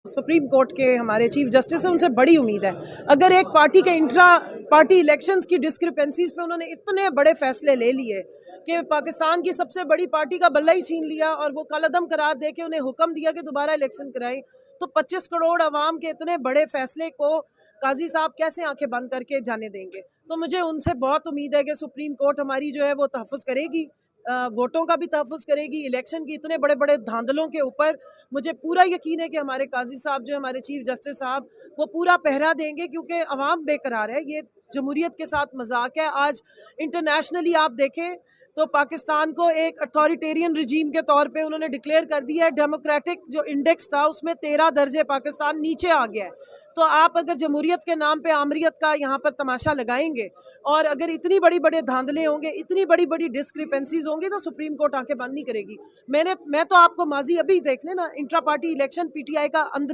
Supreme court के हमारे chief justice है, उनसे बड़ी उम्मीद है। अगर एक पार्टी के इंट्रा पार्टी इलेक्शंस की डिस्क्रिपेंसीज पे उन्होंने इतने बड़े फैसले ले लिए कि पाकिस्तान की सबसे बड़ी पार्टी का बल्ला ही छीन लिया और वो कलअदम करार दे के उन्हें हुक्म दिया कि दोबारा इलेक्शन कराएं, तो 25 करोड़ अवाम के इतने बड़े फैसले को काजी साहब कैसे आंखें बंद करके जाने देंगे। तो मुझे उनसे बहुत उम्मीद है कि सुप्रीम कोर्ट हमारी जो है वो तहफ़्फ़ुज़ करेगी, वोटों का भी तहफ़्फ़ुज़ करेगी। इलेक्शन की इतने बड़े बड़े धांधलों के ऊपर मुझे पूरा यकीन है कि हमारे काजी साहब जो हमारे चीफ जस्टिस साहब वो पूरा पहरा देंगे, क्योंकि अवाम बेकरार है। ये जमहूरियत के साथ मजाक है। आज इंटरनेशनली आप देखें तो पाकिस्तान को एक अथॉरिटेरियन रिजीम के तौर पे उन्होंने डिक्लेयर कर दिया है। डेमोक्रेटिक जो इंडेक्स था उसमें 13 दर्जे पाकिस्तान नीचे आ गया है। तो आप अगर जमहूरियत के नाम पे आमरीत का यहाँ पर तमाशा लगाएंगे और अगर इतनी बड़ी बड़े धांधले होंगे, इतनी बड़ी बड़ी डिस्क्रिपेंसीज होंगी, तो सुप्रीम कोर्ट आंखें बंद नहीं करेगी। मैं तो आपको माजी अभी देख लें ना, इंट्रा पार्टी इलेक्शन पीटीआई का अंदर